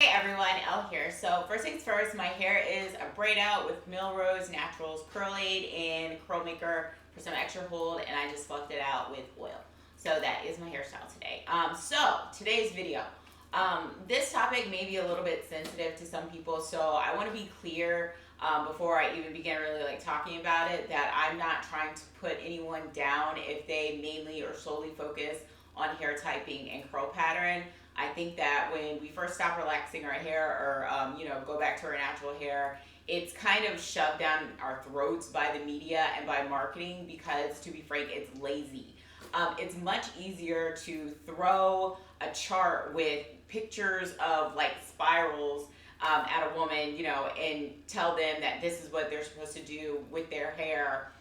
Hey everyone, Elle here. So first things first, my hair is a braid out with Milrose Naturals Curl Aid and Curl Maker for some extra hold, and I just fluffed it out with oil. So that is my hairstyle today. So today's video. This topic may be a little bit sensitive to some people, so I want to be clear before I even begin really talking about it that I'm not trying to put anyone down if they mainly or solely focus on hair typing and curl pattern. I think that when we first stop relaxing our hair or, go back to our natural hair, it's kind of shoved down our throats by the media and by marketing because, to be frank, it's lazy. It's much easier to throw a chart with pictures of like spirals at a woman, and tell them that this is what they're supposed to do with their hair.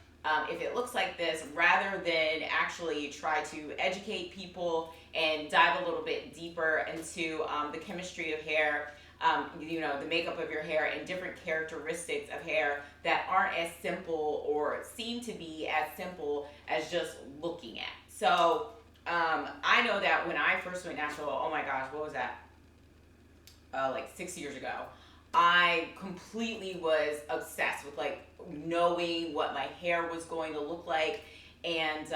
If it looks like this, rather than actually try to educate people and dive a little bit deeper into the chemistry of hair, the makeup of your hair and different characteristics of hair that aren't as simple or seem to be as simple as just looking at. So I know that when I first went natural, oh my gosh, what was that? Like 6 years ago, I completely was obsessed with like knowing what my hair was going to look like, and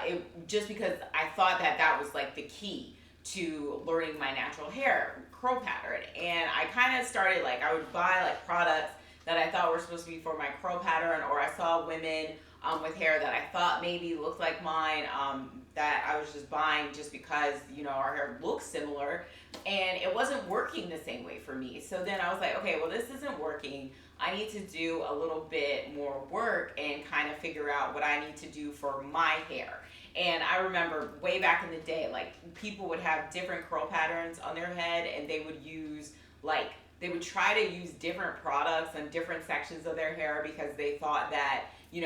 it just because I thought that that was like the key to learning my natural hair curl pattern, and I kind of started like I would buy like products that I thought were supposed to be for my curl pattern, or I saw women with hair that I thought maybe looked like mine, that I was just buying just because our hair looks similar, and it wasn't working the same way for me. So then I was like, okay, well, this isn't working. I need to do a little bit more work and kind of figure out what I need to do for my hair. And I remember way back in the day, like people would have different curl patterns on their head, and they would use like they would try to use different products on different sections of their hair because they thought that you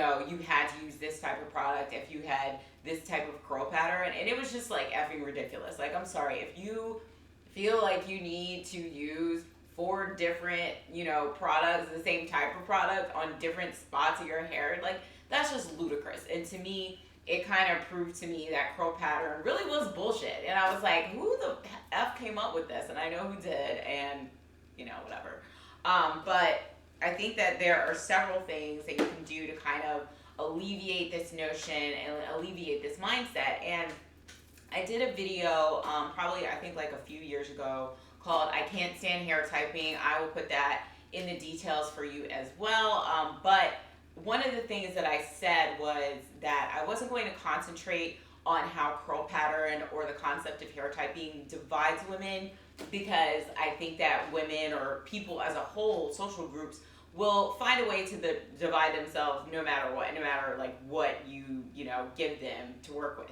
had to use this type of product if you had this type of curl pattern, and it was just like effing ridiculous. Like, I'm sorry, if you feel like you need to use four different, products, the same type of product on different spots of your hair, like that's just ludicrous. And to me, it kind of proved to me that curl pattern really was bullshit. And I was like, who the F came up with this? And I know who did, and whatever. But I think that there are several things that you can do to kind of alleviate this notion and alleviate this mindset. And I did a video, probably I think like a few years ago, called "I Can't Stand Hair Typing." I will put that in the details for you as well. But one of the things that I said was that I wasn't going to concentrate on how curl pattern or the concept of hair typing divides women, because I think that women or people as a whole, social groups, will find a way to divide themselves no matter what, no matter like what you give them to work with.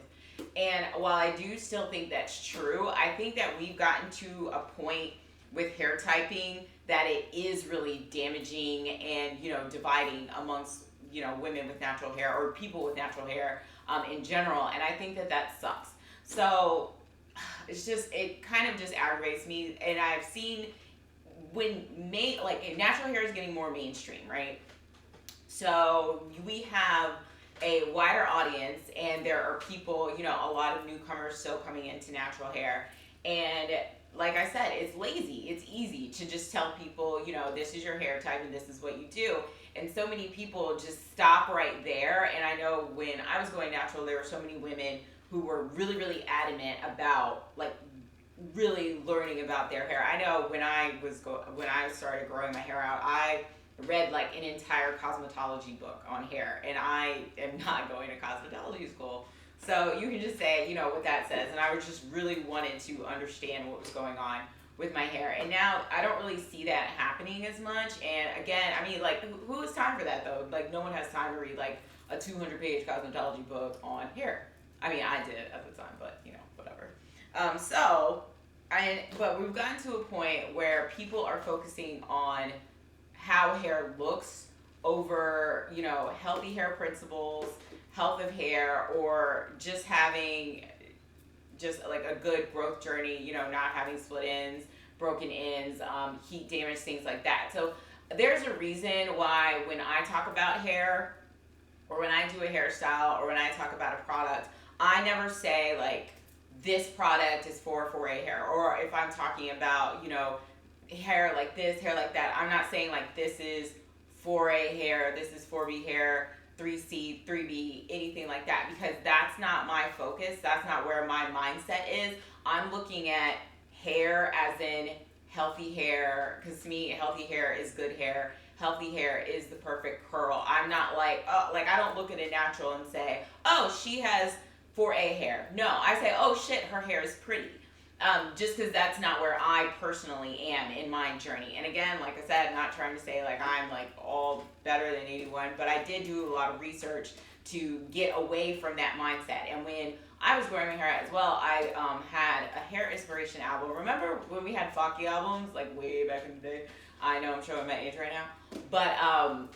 And while I do still think that's true, I think that we've gotten to a point with hair typing that it is really damaging and dividing amongst women with natural hair or people with natural hair in general, and I think that that sucks. So it kind of just aggravates me, and I've seen when natural hair is getting more mainstream, right? So we have a wider audience, and there are people, a lot of newcomers still coming into natural hair. And like I said, it's lazy. It's easy to just tell people, this is your hair type and this is what you do. And so many people just stop right there. And I know when I was going natural, there were so many women who were really, really adamant about like really learning about their hair. I know when I started growing my hair out, I read like an entire cosmetology book on hair, and I am not going to cosmetology school. So you can just say, what that says. And I was just really wanted to understand what was going on with my hair. And now I don't really see that happening as much. And again, I mean, like, who has time for that though? Like, no one has time to read like a 200-page cosmetology book on hair. I mean, I did at the time, but whatever. But we've gotten to a point where people are focusing on how hair looks over, healthy hair principles, health of hair, or just having just like a good growth journey, not having split ends, broken ends, heat damage, things like that. So there's a reason why when I talk about hair, or when I do a hairstyle, or when I talk about a product, I never say like this product is for 4A hair, or if I'm talking about hair like this, hair like that. I'm not saying like this is 4A hair, this is 4B hair, 3C, 3B, anything like that, because that's not my focus. That's not where my mindset is. I'm looking at hair as in healthy hair, because to me, healthy hair is good hair. Healthy hair is the perfect curl. I'm not like, oh, like I don't look at a natural and say, oh, she has 4A hair. No, I say, oh shit, her hair is pretty. Just because that's not where I personally am in my journey. And again, like I said, I'm not trying to say like I'm like all better than anyone, but I did do a lot of research to get away from that mindset. And when I was growing my hair out as well, I had a hair inspiration album. Remember when we had Faki albums, like way back in the day? I know I'm showing my age right now. But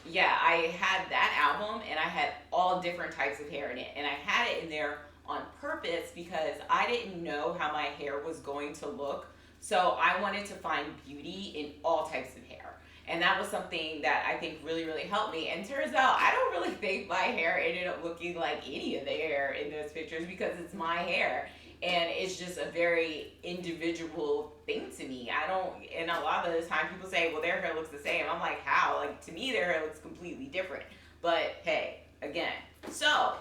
yeah, I had that album and I had all different types of hair in it. And I had it in there on purpose because I didn't know how my hair was going to look. So I wanted to find beauty in all types of hair. And that was something that I think really, really helped me. And turns out I don't really think my hair ended up looking like any of the hair in those pictures because it's my hair. And it's just a very individual thing to me. I don't, and a lot of the time people say, well, their hair looks the same. I'm like, how? Like, to me, their hair looks completely different. But hey, again, so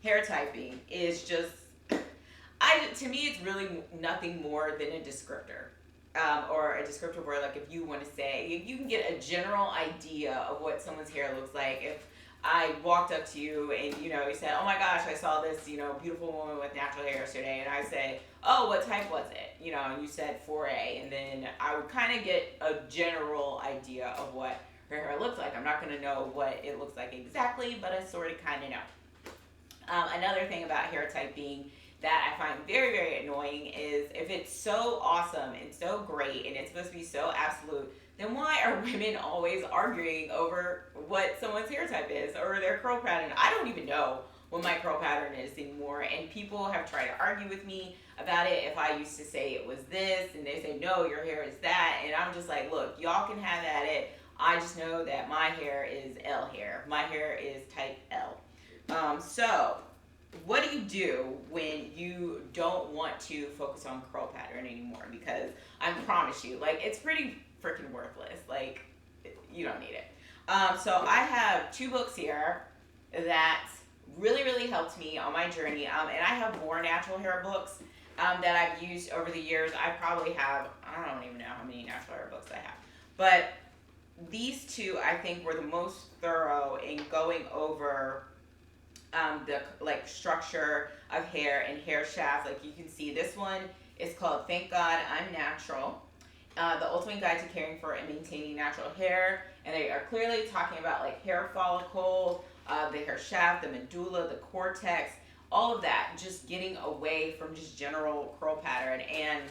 hair typing is just, to me, it's really nothing more than a descriptor. Or a descriptive word, like if you want to say, you can get a general idea of what someone's hair looks like. If I walked up to you and, you said, oh my gosh, I saw this, beautiful woman with natural hair yesterday. And I say, oh, what type was it? And you said 4A. And then I would kind of get a general idea of what her hair looks like. I'm not going to know what it looks like exactly, but I sort of kind of know. Another thing about hair typing that I find very, very annoying is if it's so awesome and so great and it's supposed to be so absolute, then why are women always arguing over what someone's hair type is or their curl pattern? I don't even know what my curl pattern is anymore, and people have tried to argue with me about it if I used to say it was this, and they say, no, your hair is that, and I'm just like, look, y'all can have at it. I just know that my hair is L hair. My hair is type L. So what do you do when you don't want to focus on curl pattern anymore? Because I promise you, like, it's pretty freaking worthless. Like, you don't need it. So I have 2 books here that really, really helped me on my journey. And I have more natural hair books that I've used over the years. I probably have, I don't even know how many natural hair books I have. But these 2, I think, were the most thorough in going over the like structure of hair and hair shaft. Like you can see, this one is called Thank God I'm Natural, the ultimate guide to caring for and maintaining natural hair. And they are clearly talking about like hair follicle, the hair shaft, the medulla, the cortex, all of that, just getting away from just general curl pattern. And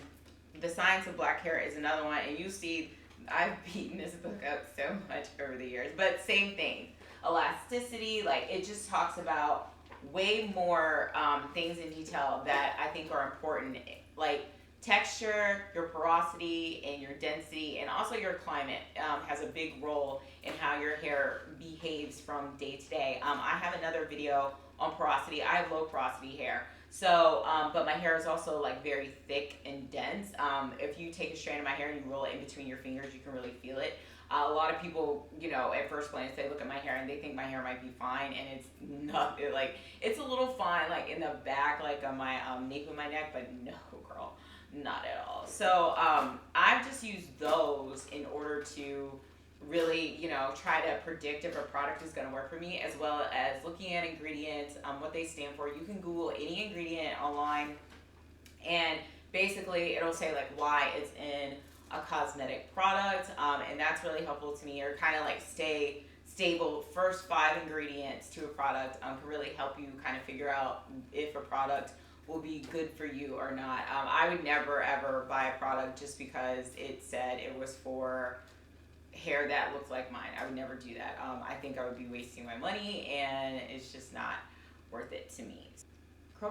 The Science of Black Hair is another one. And you see, I've beaten this book up so much over the years, but same thing. Elasticity, like it just talks about way more things in detail that I think are important, like texture, your porosity, and your density, and also your climate has a big role in how your hair behaves from day to day. I have another video on porosity. I have low porosity hair, so but my hair is also like very thick and dense. If you take a strand of my hair and you roll it in between your fingers, you can really feel it. A lot of people, at first glance, they look at my hair and they think my hair might be fine, and it's not. Like, it's a little fine, like in the back, like on my nape of my neck, but no, girl, not at all. So I've just used those in order to really, try to predict if a product is going to work for me, as well as looking at ingredients, what they stand for. You can Google any ingredient online, and basically it'll say like why it's in a cosmetic product, and that's really helpful to me, or kind of like stay stable. First 5 ingredients to a product can really help you kind of figure out if a product will be good for you or not. I would never ever buy a product just because it said it was for hair that looks like mine. I would never do that. I think I would be wasting my money, and it's just not worth it to me. Curl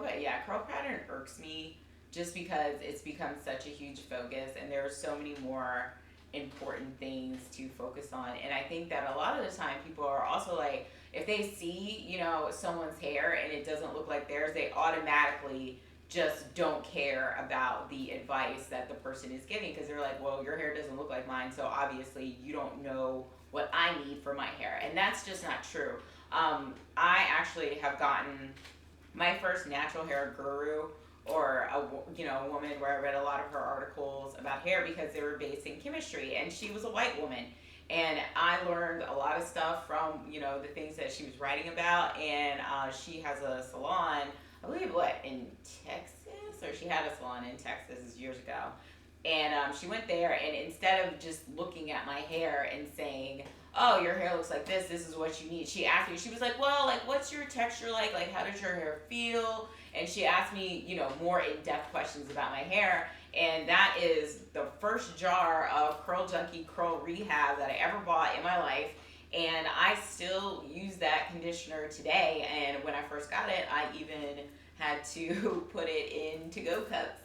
pattern irks me just because it's become such a huge focus, and there are so many more important things to focus on. And I think that a lot of the time people are also like, if they see, someone's hair and it doesn't look like theirs, they automatically just don't care about the advice that the person is giving, because they're like, well, your hair doesn't look like mine, so obviously you don't know what I need for my hair. And that's just not true. I actually have gotten my first natural hair guru, or a woman where I read a lot of her articles about hair because they were based in chemistry, and she was a white woman. And I learned a lot of stuff from the things that she was writing about. And she has a salon, I believe, in Texas, or she had a salon in Texas years ago. And she went there, and instead of just looking at my hair and saying, oh, your hair looks like this is what you need, she asked me, she was like, well, like, what's your texture like? Like, how does your hair feel? And she asked me, more in-depth questions about my hair. And that is the first jar of Curl Junkie Curl Rehab that I ever bought in my life. And I still use that conditioner today. And when I first got it, I even had to put it in to-go cups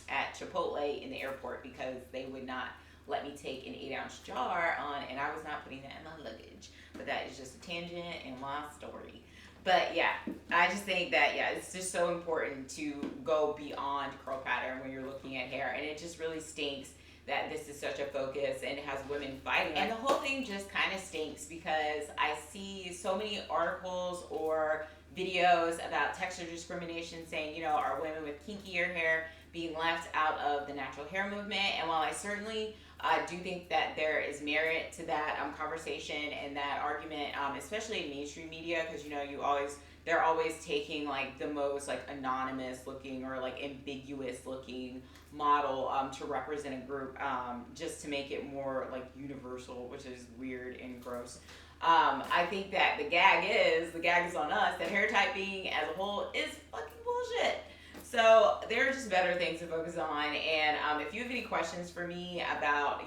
at Chipotle in the airport, because they would not let me take an 8-ounce jar on, and I was not putting that in my luggage. But that is just a tangent in my story. But yeah, I just think that, it's just so important to go beyond curl pattern when you're looking at hair. And it just really stinks that this is such a focus and it has women fighting. And the whole thing just kind of stinks, because I see so many articles or videos about texture discrimination saying, are women with kinkier hair being left out of the natural hair movement? And while I certainly do think that there is merit to that conversation and that argument, especially in mainstream media, because they're always taking like the most like anonymous looking or like ambiguous looking model to represent a group, just to make it more like universal, which is weird and gross. I think that the gag is on us, that hair typing as a whole is fucking bullshit. So there are just better things to focus on. And if you have any questions for me about,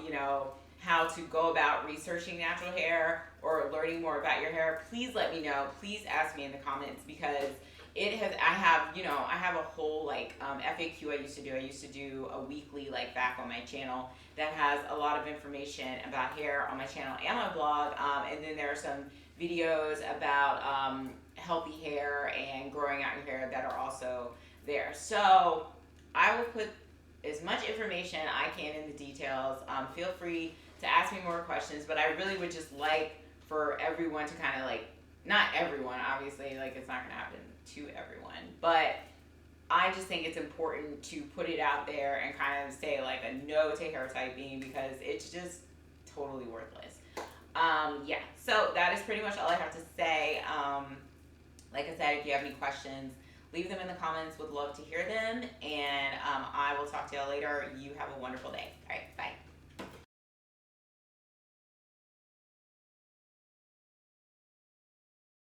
how to go about researching natural hair or learning more about your hair, please let me know. Please ask me in the comments, because I have a whole like FAQ I used to do a weekly like back on my channel that has a lot of information about hair on my channel and my blog. And then there are some videos about healthy hair and growing out your hair that are also there. So I will put as much information I can in the details. Feel free to ask me more questions, but I really would just like for everyone to kind of like, not everyone, obviously, like it's not going to happen to everyone, but I just think it's important to put it out there and kind of say like a no to hair typing, because it's just totally worthless. So that is pretty much all I have to say. Like I said, if you have any questions, leave them in the comments. Would love to hear them. And I will talk to y'all later. You have a wonderful day. All right, bye.